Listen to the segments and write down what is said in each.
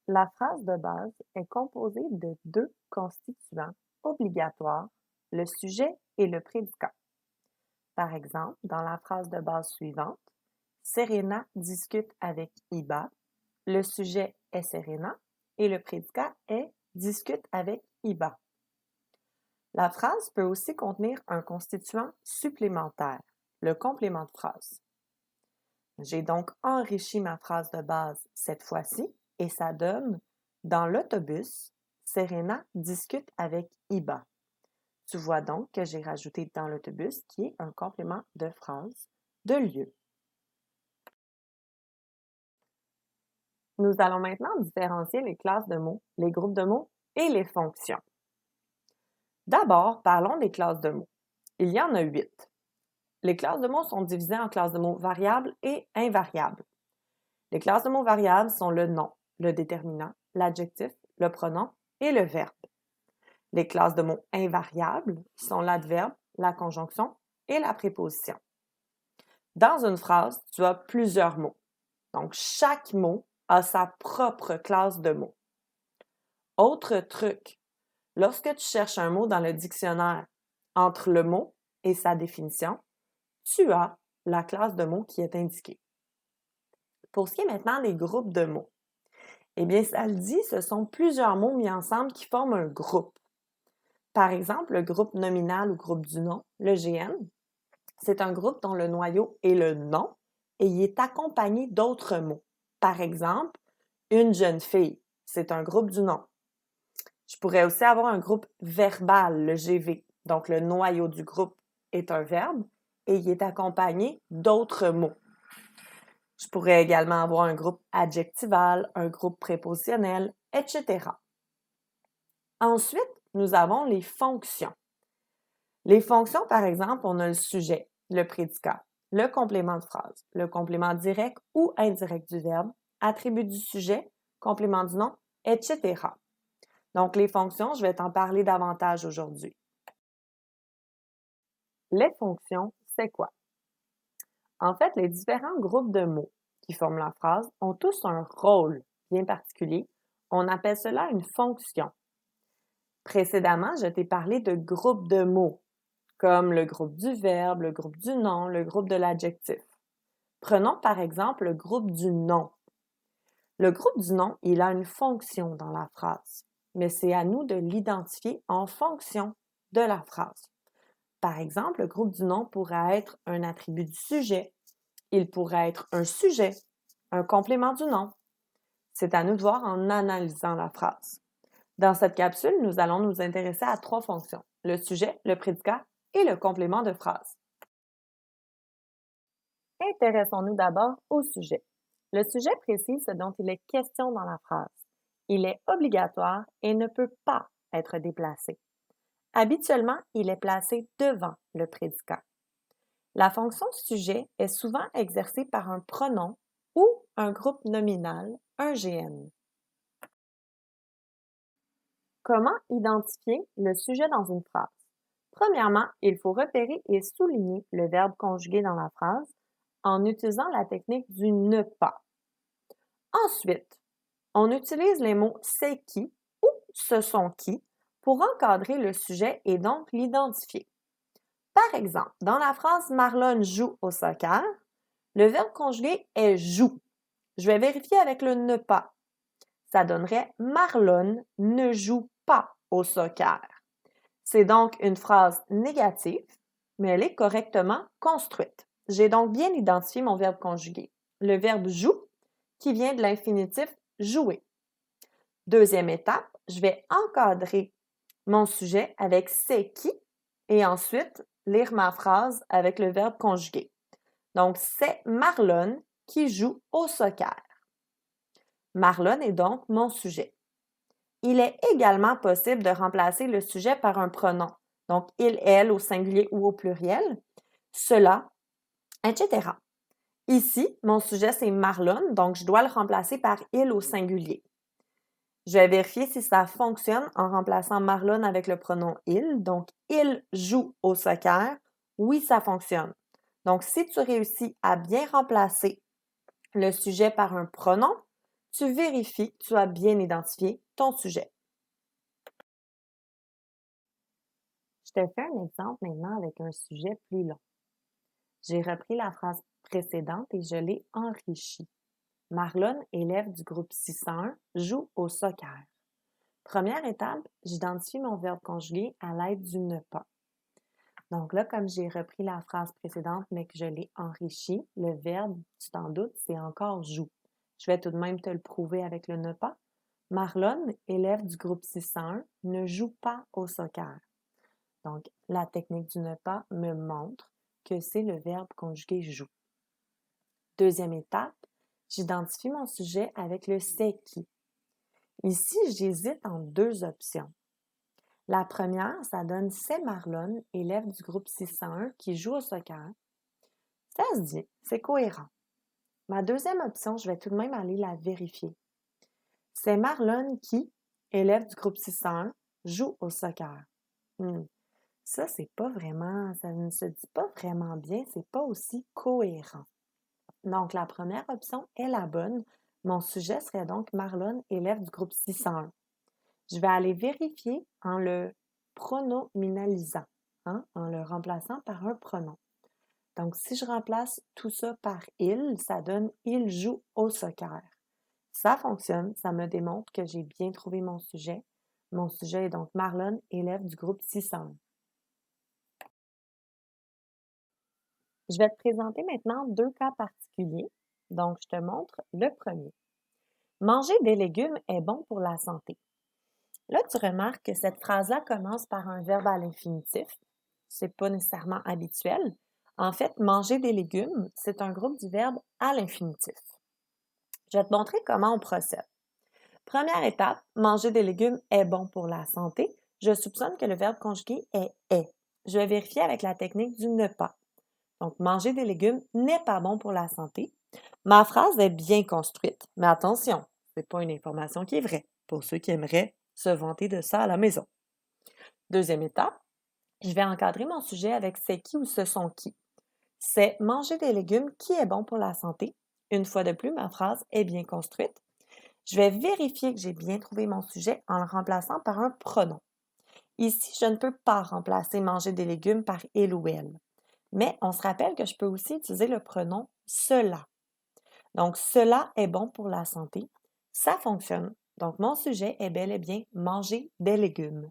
La phrase de base est composée de deux constituants obligatoires, le sujet et le prédicat. Par exemple, dans la phrase de base suivante, Serena discute avec Iba, le sujet est Serena et le prédicat est discute avec Iba. La phrase peut aussi contenir un constituant supplémentaire, le complément de phrase. J'ai donc enrichi ma phrase de base cette fois-ci et ça donne dans l'autobus, Serena discute avec Iba. Tu vois donc que j'ai rajouté dans l'autobus qui est un complément de phrase de lieu. Nous allons maintenant différencier les classes de mots, les groupes de mots et les fonctions. D'abord, parlons des classes de mots. Il y en a 8. Les classes de mots sont divisées en classes de mots variables et invariables. Les classes de mots variables sont le nom, le déterminant, l'adjectif, le pronom et le verbe. Les classes de mots invariables sont l'adverbe, la conjonction et la préposition. Dans une phrase, tu as plusieurs mots. Donc, chaque mot a sa propre classe de mots. Autre truc, lorsque tu cherches un mot dans le dictionnaire, entre le mot et sa définition, tu as la classe de mots qui est indiquée. Pour ce qui est maintenant des groupes de mots, eh bien, ça le dit, ce sont plusieurs mots mis ensemble qui forment un groupe. Par exemple, le groupe nominal ou groupe du nom, le GN, c'est un groupe dont le noyau est le nom et il est accompagné d'autres mots. Par exemple, une jeune fille, c'est un groupe du nom. Je pourrais aussi avoir un groupe verbal, le GV. Donc, le noyau du groupe est un verbe et il est accompagné d'autres mots. Je pourrais également avoir un groupe adjectival, un groupe prépositionnel, etc. Ensuite, nous avons les fonctions. Les fonctions, par exemple, on a le sujet, le prédicat, le complément de phrase, le complément direct ou indirect du verbe, attribut du sujet, complément du nom, etc. Donc, les fonctions, je vais t'en parler davantage aujourd'hui. Les fonctions, c'est quoi? En fait, les différents groupes de mots qui forment la phrase ont tous un rôle bien particulier. On appelle cela une fonction. Précédemment, je t'ai parlé de groupes de mots, comme le groupe du verbe, le groupe du nom, le groupe de l'adjectif. Prenons par exemple le groupe du nom. Le groupe du nom, il a une fonction dans la phrase, mais c'est à nous de l'identifier en fonction de la phrase. Par exemple, le groupe du nom pourrait être un attribut du sujet. Il pourrait être un sujet, un complément du nom. C'est à nous de voir en analysant la phrase. Dans cette capsule, nous allons nous intéresser à 3 fonctions, le sujet, le prédicat et le complément de phrase. Intéressons-nous d'abord au sujet. Le sujet précise ce dont il est question dans la phrase. Il est obligatoire et ne peut pas être déplacé. Habituellement, il est placé devant le prédicat. La fonction sujet est souvent exercée par un pronom ou un groupe nominal, un GN. Comment identifier le sujet dans une phrase? Premièrement, il faut repérer et souligner le verbe conjugué dans la phrase en utilisant la technique du ne pas. Ensuite, on utilise les mots c'est qui ou ce sont qui pour encadrer le sujet et donc l'identifier. Par exemple, dans la phrase Marlon joue au soccer, le verbe conjugué est joue. Je vais vérifier avec le ne pas. Ça donnerait Marlon ne joue pas au soccer. C'est donc une phrase négative, mais elle est correctement construite. J'ai donc bien identifié mon verbe conjugué. Le verbe joue, qui vient de l'infinitif jouer. Deuxième étape, je vais encadrer mon sujet avec c'est qui et ensuite lire ma phrase avec le verbe conjugué. Donc, c'est Marlon qui joue au soccer. Marlon est donc mon sujet. Il est également possible de remplacer le sujet par un pronom. Donc, il, elle au singulier ou au pluriel, cela, etc. Ici, mon sujet, c'est Marlon, donc je dois le remplacer par il au singulier. Je vais vérifier si ça fonctionne en remplaçant Marlon avec le pronom il. Donc, il joue au soccer. Oui, ça fonctionne. Donc, si tu réussis à bien remplacer le sujet par un pronom, tu vérifies que tu as bien identifié ton sujet. Je te fais un exemple maintenant avec un sujet plus long. J'ai repris la phrase précédente et je l'ai enrichie. Marlon, élève du groupe 601, joue au soccer. Première étape, j'identifie mon verbe conjugué à l'aide du ne pas. Donc là, comme j'ai repris la phrase précédente, mais que je l'ai enrichie, le verbe, tu t'en doutes, c'est encore joue. Je vais tout de même te le prouver avec le ne pas. Marlon, élève du groupe 601, ne joue pas au soccer. Donc, la technique du ne pas me montre que c'est le verbe conjugué joue. Deuxième étape, j'identifie mon sujet avec le c'est qui. Ici, j'hésite en deux options. La première, ça donne c'est Marlon, élève du groupe 601 qui joue au soccer. Ça se dit, c'est cohérent. Ma deuxième option, je vais tout de même aller la vérifier. C'est Marlon qui, élève du groupe 601, joue au soccer. Ça, c'est pas vraiment, ça ne se dit pas vraiment bien, c'est pas aussi cohérent. Donc, la première option est la bonne. Mon sujet serait donc Marlon, élève du groupe 601. Je vais aller vérifier en le pronominalisant, en le remplaçant par un pronom. Donc, si je remplace tout ça par il, ça donne il joue au soccer. Ça fonctionne, ça me démontre que j'ai bien trouvé mon sujet. Mon sujet est donc Marlon, élève du groupe 601. Je vais te présenter maintenant deux cas particuliers. Donc, je te montre le premier. Manger des légumes est bon pour la santé. Là, tu remarques que cette phrase-là commence par un verbe à l'infinitif. C'est pas nécessairement habituel. En fait, manger des légumes, c'est un groupe du verbe à l'infinitif. Je vais te montrer comment on procède. Première étape, manger des légumes est bon pour la santé. Je soupçonne que le verbe conjugué est est. Je vais vérifier avec la technique du ne pas. Donc, manger des légumes n'est pas bon pour la santé. Ma phrase est bien construite, mais attention, ce n'est pas une information qui est vraie, pour ceux qui aimeraient se vanter de ça à la maison. Deuxième étape, je vais encadrer mon sujet avec c'est qui ou ce sont qui. C'est manger des légumes qui est bon pour la santé. Une fois de plus, ma phrase est bien construite. Je vais vérifier que j'ai bien trouvé mon sujet en le remplaçant par un pronom. Ici, je ne peux pas remplacer manger des légumes par il ou elle. Mais on se rappelle que je peux aussi utiliser le pronom cela. Donc, cela est bon pour la santé. Ça fonctionne. Donc, mon sujet est bel et bien manger des légumes.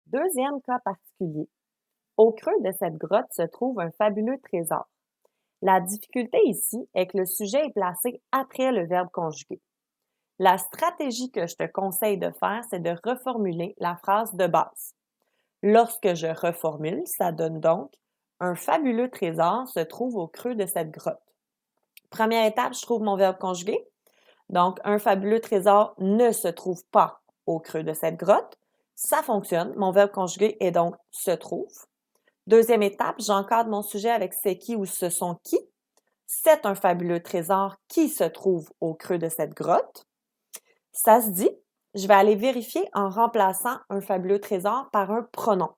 Deuxième cas particulier. Au creux de cette grotte se trouve un fabuleux trésor. La difficulté ici est que le sujet est placé après le verbe conjugué. La stratégie que je te conseille de faire, c'est de reformuler la phrase de base. Lorsque je reformule, ça donne donc un fabuleux trésor se trouve au creux de cette grotte. Première étape, je trouve mon verbe conjugué. Donc, un fabuleux trésor ne se trouve pas au creux de cette grotte. Ça fonctionne. Mon verbe conjugué est donc se trouve. Deuxième étape, j'encadre mon sujet avec c'est qui ou ce sont qui. C'est un fabuleux trésor qui se trouve au creux de cette grotte. Ça se dit. Je vais aller vérifier en remplaçant un fabuleux trésor par un pronom.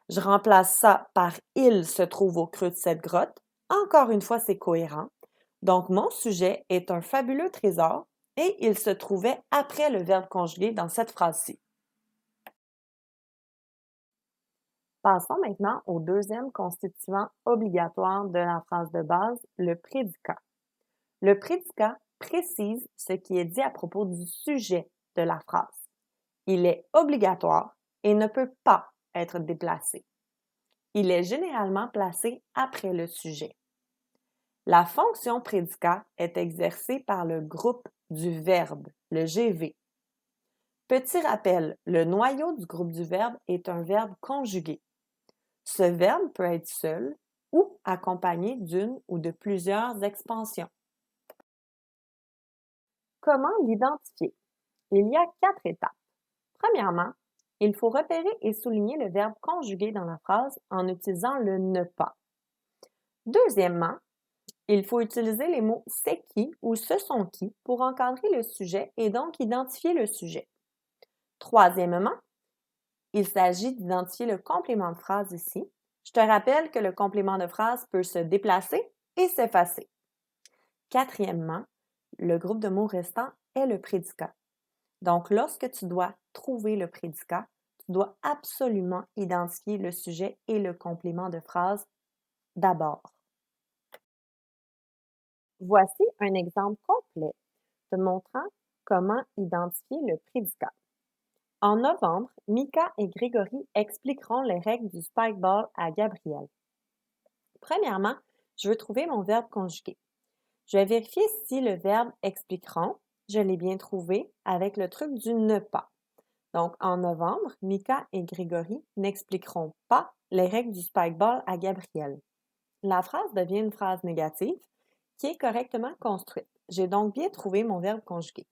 Je remplace ça par il se trouve au creux de cette grotte. Encore une fois, c'est cohérent. Donc, mon sujet est un fabuleux trésor et il se trouvait après le verbe conjugué dans cette phrase-ci. Passons maintenant au deuxième constituant obligatoire de la phrase de base, le prédicat. Le prédicat précise ce qui est dit à propos du sujet de la phrase. Il est obligatoire et ne peut pas être déplacé. Il est généralement placé après le sujet. La fonction prédicat est exercée par le groupe du verbe, le GV. Petit rappel, le noyau du groupe du verbe est un verbe conjugué. Ce verbe peut être seul ou accompagné d'une ou de plusieurs expansions. Comment l'identifier? Il y a 4 étapes. Premièrement, il faut repérer et souligner le verbe conjugué dans la phrase en utilisant le ne pas. Deuxièmement, il faut utiliser les mots c'est qui ou ce sont qui pour encadrer le sujet et donc identifier le sujet. Troisièmement, il s'agit d'identifier le complément de phrase ici. Je te rappelle que le complément de phrase peut se déplacer et s'effacer. Quatrièmement, le groupe de mots restant est le prédicat. Donc, lorsque tu dois trouver le prédicat, tu dois absolument identifier le sujet et le complément de phrase d'abord. Voici un exemple complet te montrant comment identifier le prédicat. En novembre, Mika et Grégory expliqueront les règles du spike ball à Gabriel. Premièrement, je veux trouver mon verbe conjugué. Je vais vérifier si le verbe expliqueront, je l'ai bien trouvé avec le truc du ne pas. Donc, en novembre, Mika et Grégory n'expliqueront pas les règles du spike ball à Gabriel. La phrase devient une phrase négative qui est correctement construite. J'ai donc bien trouvé mon verbe conjugué.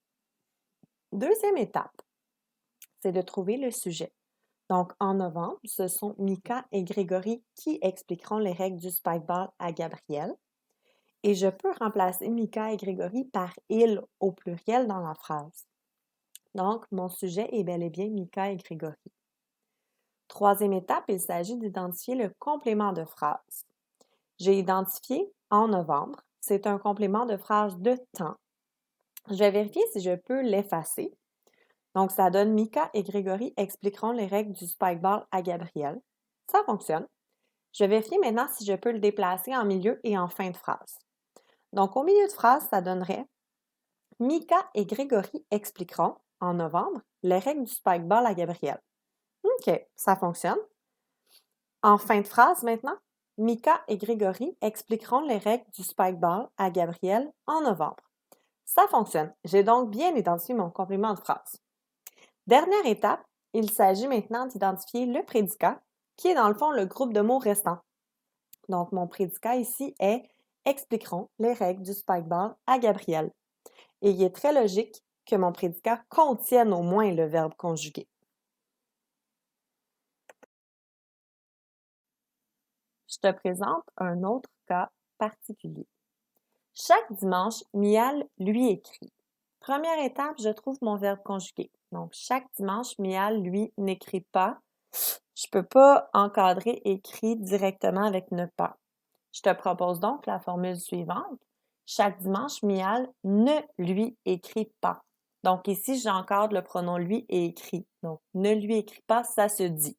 Deuxième étape, c'est de trouver le sujet. Donc, en novembre, ce sont Mika et Grégory qui expliqueront les règles du spike ball à Gabriel. Et je peux remplacer Mika et Grégory par il au pluriel dans la phrase. Donc, mon sujet est bel et bien Mika et Grégory. Troisième étape, il s'agit d'identifier le complément de phrase. J'ai identifié en novembre. C'est un complément de phrase de temps. Je vais vérifier si je peux l'effacer. Donc, ça donne Mika et Grégory expliqueront les règles du spike ball à Gabriel. Ça fonctionne. Je vais vérifier maintenant si je peux le déplacer en milieu et en fin de phrase. Donc, au milieu de phrase, ça donnerait Mika et Grégory expliqueront, en novembre, les règles du spike ball à Gabriel. OK, ça fonctionne. En fin de phrase maintenant, Mika et Grégory expliqueront les règles du spike ball à Gabriel en novembre. Ça fonctionne. J'ai donc bien identifié mon complément de phrase. Dernière étape, il s'agit maintenant d'identifier le prédicat, qui est dans le fond le groupe de mots restant. Donc, mon prédicat ici est expliqueront les règles du spike ball à Gabriel. Et il est très logique que mon prédicat contienne au moins le verbe conjugué. Je te présente un autre cas particulier. Chaque dimanche, Mial lui écrit. Première étape, je trouve mon verbe conjugué. Donc, chaque dimanche, Mial, lui, n'écrit pas. Je ne peux pas encadrer écrit directement avec ne pas. Je te propose donc la formule suivante. Chaque dimanche, Mial ne lui écrit pas. Donc ici, j'encadre le pronom lui et écrit. Donc, ne lui écrit pas, ça se dit.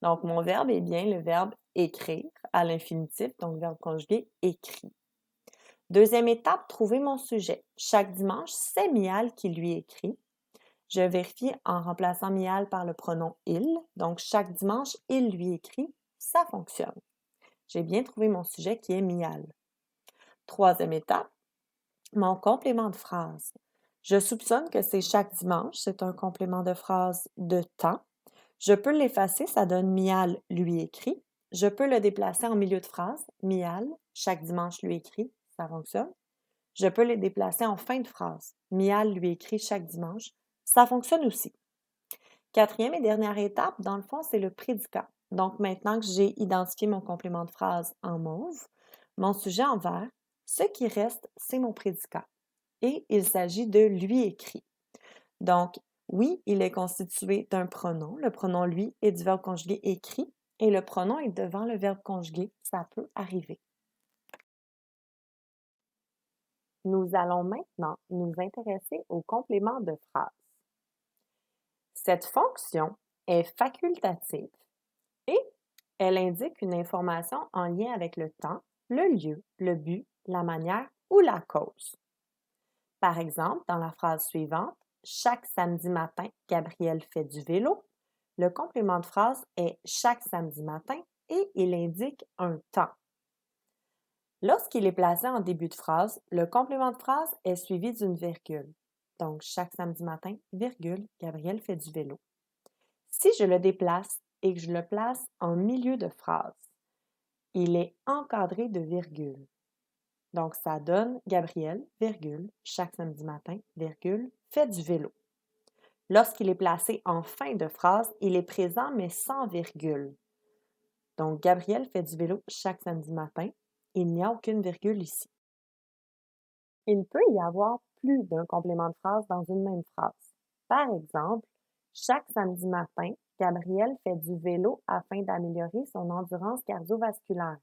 Donc, mon verbe est bien le verbe écrire à l'infinitif, donc verbe conjugué écrit. Deuxième étape, trouver mon sujet. Chaque dimanche, c'est Mial qui lui écrit. Je vérifie en remplaçant Mial par le pronom il. Donc, chaque dimanche, il lui écrit. Ça fonctionne. J'ai bien trouvé mon sujet qui est Mial. Troisième étape, mon complément de phrase. Je soupçonne que c'est chaque dimanche. C'est un complément de phrase de temps. Je peux l'effacer, ça donne Mial lui écrit. Je peux le déplacer en milieu de phrase. Mial, chaque dimanche lui écrit. Ça fonctionne. Je peux les déplacer en fin de phrase. Mial lui écrit chaque dimanche. Ça fonctionne aussi. Quatrième et dernière étape, dans le fond, c'est le prédicat. Donc, maintenant que j'ai identifié mon complément de phrase en mauve, mon sujet en vert, ce qui reste, c'est mon prédicat. Et il s'agit de lui écrit. Donc, oui, il est constitué d'un pronom. Le pronom lui est du verbe conjugué écrit et le pronom est devant le verbe conjugué. Ça peut arriver. Nous allons maintenant nous intéresser au complément de phrase. Cette fonction est facultative et elle indique une information en lien avec le temps, le lieu, le but, la manière ou la cause. Par exemple, dans la phrase suivante, chaque samedi matin, Gabriel fait du vélo. Le complément de phrase est chaque samedi matin et il indique un temps. Lorsqu'il est placé en début de phrase, le complément de phrase est suivi d'une virgule. Donc, chaque samedi matin, virgule, Gabriel fait du vélo. Si je le déplace et que je le place en milieu de phrase, il est encadré de virgule. Donc, ça donne Gabriel, virgule, chaque samedi matin, virgule, fait du vélo. Lorsqu'il est placé en fin de phrase, il est présent mais sans virgule. Donc, Gabriel fait du vélo chaque samedi matin. Il n'y a aucune virgule ici. Il peut y avoir plus d'un complément de phrase dans une même phrase. Par exemple, chaque samedi matin, Gabriel fait du vélo afin d'améliorer son endurance cardiovasculaire.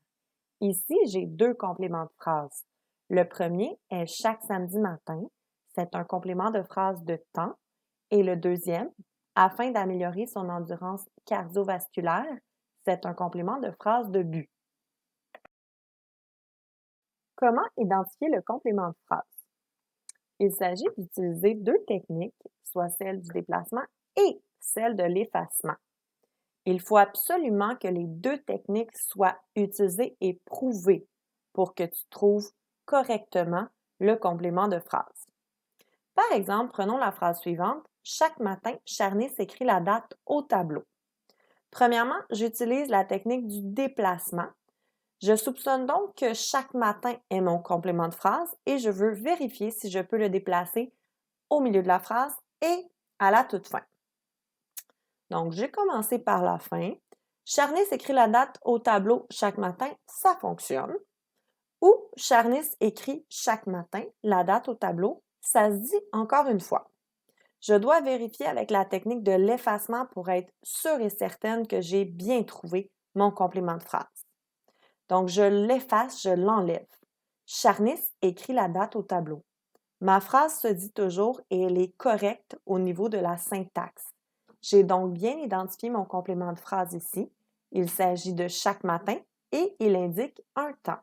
Ici, j'ai deux compléments de phrase. Le premier est chaque samedi matin. C'est un complément de phrase de temps. Et le deuxième, afin d'améliorer son endurance cardiovasculaire, c'est un complément de phrase de but. Comment identifier le complément de phrase? Il s'agit d'utiliser deux techniques, soit celle du déplacement et celle de l'effacement. Il faut absolument que les deux techniques soient utilisées et prouvées pour que tu trouves correctement le complément de phrase. Par exemple, prenons la phrase suivante. Chaque matin, Charny s'écrit la date au tableau. Premièrement, j'utilise la technique du déplacement. Je soupçonne donc que chaque matin est mon complément de phrase et je veux vérifier si je peux le déplacer au milieu de la phrase et à la toute fin. Donc, j'ai commencé par la fin. Charnis écrit la date au tableau chaque matin, ça fonctionne. Ou Charnis écrit chaque matin la date au tableau, ça se dit encore une fois. Je dois vérifier avec la technique de l'effacement pour être sûre et certaine que j'ai bien trouvé mon complément de phrase. Donc, je l'efface, je l'enlève. Charnis écrit la date au tableau. Ma phrase se dit toujours et elle est correcte au niveau de la syntaxe. J'ai donc bien identifié mon complément de phrase ici. Il s'agit de chaque matin et il indique un temps.